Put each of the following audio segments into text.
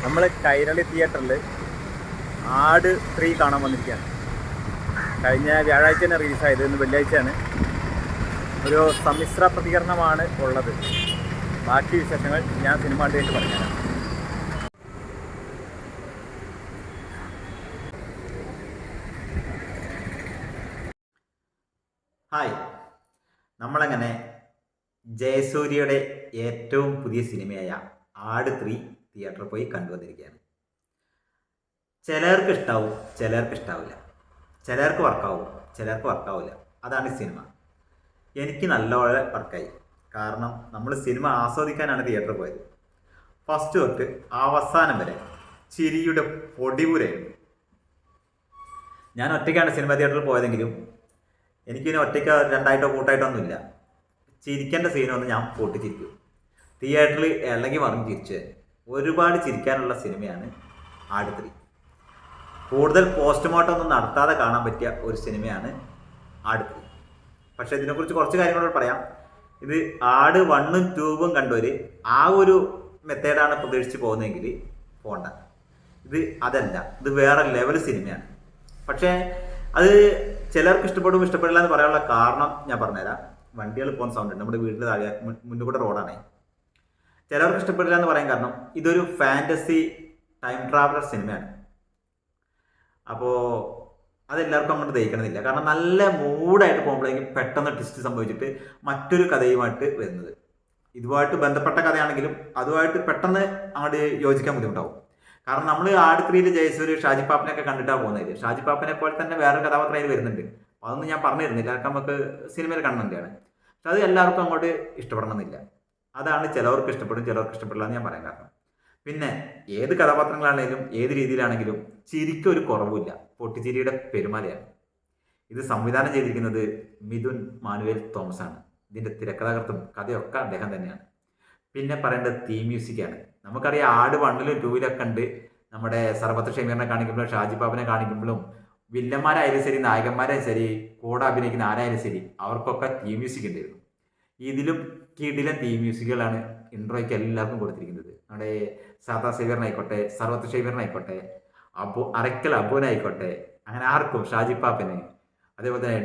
നമ്മൾ കൈരളി തിയേറ്ററിൽ ആട് 3 കാണാൻ വന്നിരിക്കുകയാണ്. കഴിഞ്ഞ വ്യാഴാഴ്ച തന്നെ റിലീസായത്, ഇന്ന് വെള്ളിയാഴ്ചയാണ്. ഒരു സമ്മിശ്ര പ്രതികരണമാണ് ഉള്ളത്. ബാക്കി വിശേഷങ്ങൾ ഞാൻ സിനിമ കണ്ടിട്ട് പറഞ്ഞുതരാം. ഹായ്, നമ്മളങ്ങനെ ജയസൂര്യയുടെ ഏറ്റവും പുതിയ സിനിമയായ ആട് 3 തിയേറ്ററിൽ പോയി കണ്ടുവന്നിരിക്കുകയാണ്. ചിലർക്ക് ഇഷ്ടാവും, ചിലർക്ക് ഇഷ്ടാവില്ല. ചിലർക്ക് വർക്കാവും, ചിലർക്ക് വർക്കാവില്ല. അതാണ് ഈ സിനിമ. എനിക്ക് നല്ലപോലെ വർക്കായി. കാരണം നമ്മൾ സിനിമ ആസ്വദിക്കാനാണ് തിയേറ്ററിൽ പോയത്. ഫസ്റ്റ് തൊട്ട് അവസാനം വരെ ചിരിയുടെ പൊടിപൂരായിരുന്നു. ഞാൻ ഒറ്റയ്ക്കാണ് സിനിമ തിയേറ്ററിൽ പോയതെങ്കിലും എനിക്കിനി ഒറ്റയ്ക്ക് രണ്ടായിട്ടോ കൂട്ടായിട്ടോ ഒന്നുമില്ല. ചിരിക്കേണ്ട സീനൊന്നും ഞാൻ പൊട്ടിച്ചിരിക്കും. തിയേറ്ററിൽ ഇളകി മറിഞ്ഞ് ചിരിച്ച് ഒരുപാട് ചിരിക്കാനുള്ള സിനിമയാണ് ആട് 3. കൂടുതൽ പോസ്റ്റ്മോർട്ടം ഒന്നും നടത്താതെ കാണാൻ പറ്റിയ ഒരു സിനിമയാണ് ആട് 3. പക്ഷേ ഇതിനെക്കുറിച്ച് കുറച്ച് കാര്യങ്ങളോട് പറയാം. ഇത് ആട് 1ഉം 2ഉം കണ്ടവർ ആ ഒരു മെത്തേഡാണ് പ്രതീക്ഷിച്ച് പോകുന്നതെങ്കിൽ പോണ്ട. ഇത് അതല്ല, ഇത് വേറെ ലെവൽ സിനിമയാണ്. പക്ഷേ അത് ചിലർക്ക് ഇഷ്ടപ്പെടും ഇഷ്ടപ്പെടില്ല എന്ന് പറയാനുള്ള കാരണം ഞാൻ പറഞ്ഞുതരാം. വണ്ടികൾ പോകുന്ന സൗണ്ട് ഉണ്ട്. നമ്മുടെ വീട്ടിൽ താഴെ മുന്നിൽ കൂടെ റോഡാണ്. ചിലർക്ക് ഇഷ്ടപ്പെടില്ല എന്ന് പറയാൻ കാരണം ഇതൊരു ഫാൻറ്റസി ടൈം ട്രാവലർ സിനിമയാണ്. അപ്പോൾ അതെല്ലാവർക്കും അങ്ങോട്ട് ദഹിക്കണമെന്നില്ല. കാരണം നല്ല മൂഡായിട്ട് പോകുമ്പോഴേക്കും പെട്ടെന്ന് ട്വിസ്റ്റ് സംഭവിച്ചിട്ട് മറ്റൊരു കഥയുമായിട്ട് വരുന്നത്. ഇതുമായിട്ട് ബന്ധപ്പെട്ട കഥയാണെങ്കിലും അതുമായിട്ട് പെട്ടെന്ന് അങ്ങോട്ട് യോജിക്കാൻ ബുദ്ധിമുട്ടാവും. കാരണം നമ്മൾ ആട് 3 ജയസൂര്യ ഷാജി പാപ്പനെയൊക്കെ കണ്ടിട്ടാണ് പോകുന്നത്. ഷാജി പാപ്പനെ പോലെ തന്നെ വേറൊരു കഥാപാത്രം അതിൽ വരുന്നുണ്ട്. അപ്പോൾ അതൊന്നും ഞാൻ പറഞ്ഞു തരുന്നില്ല. അതൊക്കെ നമുക്ക് സിനിമയിൽ കാണുന്നതാണ്. പക്ഷെ അത് എല്ലാവർക്കും അങ്ങോട്ട് ഇഷ്ടപ്പെടണമെന്നില്ല. അതാണ് ചിലവർക്ക് ഇഷ്ടപ്പെടും, ചിലവർക്ക് ഇഷ്ടപ്പെടില്ല എന്ന് ഞാൻ പറയാൻ കാരണം. പിന്നെ ഏത് കഥാപാത്രങ്ങളാണെങ്കിലും ഏത് രീതിയിലാണെങ്കിലും ചിരിക്കൊരു കുറവില്ല. പൊട്ടിച്ചിരിയുടെ പെരുമാലയാണ്. ഇത് സംവിധാനം ചെയ്തിരിക്കുന്നത് മിഥുൻ മാനുവേൽ തോമസ് ആണ്. ഇതിൻ്റെ തിരക്കഥാകൃത്തും കഥയൊക്കെ അദ്ദേഹം തന്നെയാണ്. പിന്നെ പറയേണ്ടത് തീം മ്യൂസിക്കാണ്. നമുക്കറിയാം ആട് 1ലും 2ലൊക്കെ ഉണ്ട്. നമ്മുടെ സർവത്ത് ഷമീറിനെ കാണിക്കുമ്പോഴും ഷാജി പാപ്പനെ കാണിക്കുമ്പോഴും വില്ലന്മാരായാലും ശരി നായകന്മാരായാലും ശരി കൂടെ അഭിനയിക്കുന്ന ആരായാലും ശരി അവർക്കൊക്കെ തീം മ്യൂസിക് ഉണ്ടായിരുന്നു. ഇതിലും കിടിലൻ തീം മ്യൂസിക്കുകളാണ് ഇൻട്രോയ്ക്ക് എല്ലാവർക്കും കൊടുത്തിരിക്കുന്നത്. നമ്മുടെ സാദാ സേവ്യറിനായിക്കോട്ടെ, സർവത്ത് ഷമീറിനായിക്കോട്ടെ, അറയ്ക്കൽ അബുവിനായിക്കോട്ടെ, അങ്ങനെ ആർക്കും, ഷാജി പാപ്പന്, അതേപോലെ തന്നെ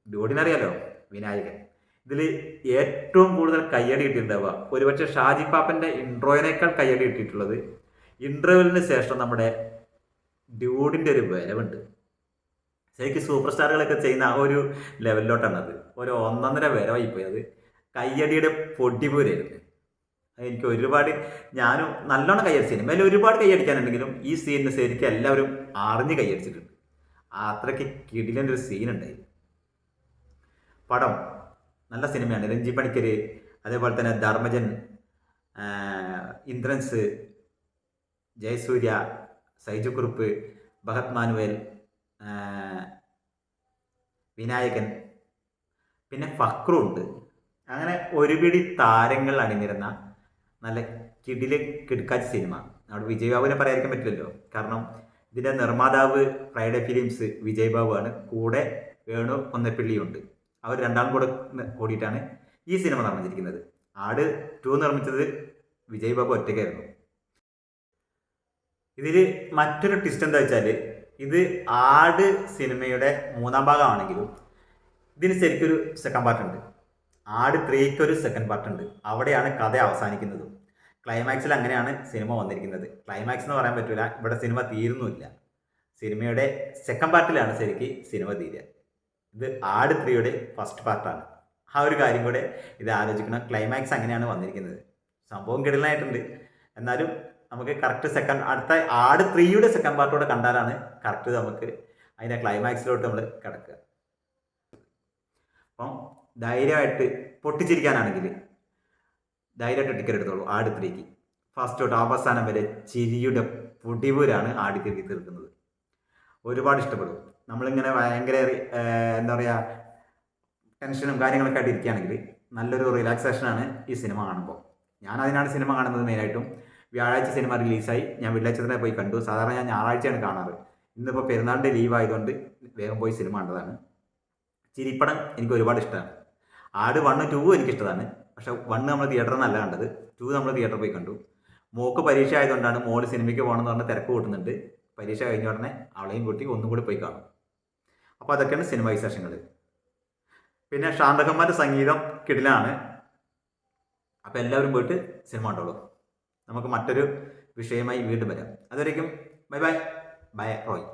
ഡ്യൂഡിനറിയാലോ, വിനായകൻ. ഇതിൽ ഏറ്റവും കൂടുതൽ കയ്യടി കിട്ടിയിട്ടുണ്ടാവുക ഒരുപക്ഷെ ഷാജി പാപ്പൻ്റെ ഇൻട്രോയിനേക്കാൾ കയ്യടി കിട്ടിയിട്ടുള്ളത് ഇൻ്റർവെല്ലിന് ശേഷം നമ്മുടെ ഡ്യൂഡിൻ്റെ ഒരു വരവുണ്ട്. ശരിക്കും സൂപ്പർ സ്റ്റാറുകളൊക്കെ ചെയ്യുന്ന ആ ഒരു ലെവലിലോട്ടാണ് അത്. ഒരു ഒന്നൊന്നര വരവായി പോയത്. കയ്യടിയുടെ പൊടിപൂരായിരുന്നു. എനിക്ക് ഒരുപാട്, ഞാനും നല്ലോണം കയ്യടിച്ചു. സിനിമയിൽ ഒരുപാട് കയ്യടിക്കാനുണ്ടെങ്കിലും ഈ സീനിന് ശരിക്കും എല്ലാവരും അറിഞ്ഞ് കയ്യടിച്ചിട്ടുണ്ട്. അത്രയ്ക്ക് കിടിലൻ്റെ ഒരു സീനുണ്ടായി. പടം നല്ല സിനിമയാണ്. രഞ്ജി പണിക്കർ, അതേപോലെ തന്നെ ധർമ്മജൻ, ഇന്ദ്രൻസ്, ജയസൂര്യ, സൈജു കുറുപ്പ്, ഭഗത് മാനുവേൽ, വിനായകൻ, പിന്നെ ഫക്രു ഉണ്ട്. അങ്ങനെ ഒരുപിടി താരങ്ങൾ അണിനിരുന്ന നല്ല കിടുക്കാച്ച സിനിമ. നമ്മുടെ വിജയ് ബാബുവിനെ പറയാതിരിക്കാൻ പറ്റില്ലല്ലോ. കാരണം ഇതിൻ്റെ നിർമ്മാതാവ് ഫ്രൈഡേ ഫിലിംസ് വിജയ് ബാബു ആണ്. കൂടെ വേണു കൊന്നപ്പിള്ളിയുണ്ട്. അവർ രണ്ടാളും കൂടിയിട്ടാണ് ഈ സിനിമ നിർമ്മിച്ചിരിക്കുന്നത്. ആട് 2 നിർമ്മിച്ചത് വിജയ് ബാബു ഒറ്റയ്ക്കായിരുന്നു. ഇതിൽ മറ്റൊരു ട്വിസ്റ്റ് എന്താ വെച്ചാൽ, ഇത് ആട് സിനിമയുടെ 3ാം ഭാഗമാണെങ്കിലും ഇതിന് ശരിക്കൊരു സെക്കൻഡ് പാർട്ട് ഉണ്ട്. ആട് 3ക്ക് ഒരു സെക്കൻഡ് പാർട്ട് ഉണ്ട്. അവിടെയാണ് കഥ അവസാനിക്കുന്നതും. ക്ലൈമാക്സിൽ അങ്ങനെയാണ് സിനിമ വന്നിരിക്കുന്നത്. ക്ലൈമാക്സ് എന്ന് പറയാൻ പറ്റില്ല, ഇവിടെ സിനിമ തീരുന്നുമില്ല. സിനിമയുടെ സെക്കൻഡ് പാർട്ടിലാണ് ശരിക്കും സിനിമ തീരുക. ഇത് ആട് 3യുടെ ഫസ്റ്റ് പാർട്ടാണ്. ആ ഒരു കാര്യം കൂടെ ഇത് ആലോചിക്കണം. ക്ലൈമാക്സ് അങ്ങനെയാണ് വന്നിരിക്കുന്നത്. സംഭവം കിടലായിട്ടുണ്ട്. എന്നാലും നമുക്ക് കറക്റ്റ് അടുത്ത ആട് 3യുടെ സെക്കൻഡ് പാർട്ടോടെ കണ്ടാലാണ് കറക്റ്റ് നമുക്ക് അതിൻ്റെ ക്ലൈമാക്സിലോട്ട് നമ്മൾ കിടക്കുക. അപ്പം ധൈര്യമായിട്ട് പൊട്ടിച്ചിരിക്കാനാണെങ്കിൽ ധൈര്യമായിട്ട് ടിക്കറ്റ് എടുത്തോളൂ. ആട് 3ക്ക് ഫസ്റ്റ് തൊട്ട് അവസാനം വരെ ചിരിയുടെ പൊടിപൂരാണ് ആട് 3ക്ക് തീർക്കുന്നത്. ഒരുപാട് ഇഷ്ടപ്പെടും. നമ്മളിങ്ങനെ ഭയങ്കര എന്താ പറയുക ടെൻഷനും കാര്യങ്ങളൊക്കെ ആയിട്ട് ഇരിക്കുകയാണെങ്കിൽ നല്ലൊരു റിലാക്സേഷനാണ് ഈ സിനിമ കാണുമ്പോൾ. ഞാൻ അതിനാണ് സിനിമ കാണുന്നത് മെയിനായിട്ടും. വ്യാഴാഴ്ച സിനിമ റിലീസായി. ഞാൻ വെള്ളിയാഴ്ച തന്നെ പോയി കണ്ടു. സാധാരണ ഞാൻ ഞായറാഴ്ചയാണ് കാണാറ്. ഇന്നിപ്പോൾ പെരുന്നാളിൻ്റെ ലീവ് ആയതുകൊണ്ട് വേഗം പോയി സിനിമ കണ്ടതാണ്. ചിരിപ്പടം എനിക്ക് ഒരുപാട് ഇഷ്ടമാണ്. ആട് 1ഉം 2ഉം എനിക്കിഷ്ടമാണ്. പക്ഷെ 1 നമ്മൾ തിയേറ്ററിൽ നിന്നല്ല കണ്ടത്, 2 നമ്മൾ തിയേറ്ററിൽ പോയി കണ്ടു. മോക്ക് പരീക്ഷ ആയതുകൊണ്ടാണ് മോള് സിനിമയ്ക്ക് പോകണമെന്ന് പറഞ്ഞ് തിരക്ക് കൂട്ടുന്നുണ്ട്. പരീക്ഷ കഴിഞ്ഞ ഉടനെ അവളെയും കൂട്ടി ഒന്നും കൂടി പോയി കാണും. അപ്പോൾ അതൊക്കെയാണ് സിനിമ വിശേഷങ്ങൾ. പിന്നെ ഷാൻ റഹ്മാൻ്റെ സംഗീതം കിടിലാണ്. അപ്പോൾ എല്ലാവരും പോയിട്ട് സിനിമ കണ്ടോളൂ. നമുക്ക് മറ്റൊരു വിഷയമായി വീണ്ടും വരാം. അതുവരേക്കും ബൈ ബൈ. ബൈ റോയ്.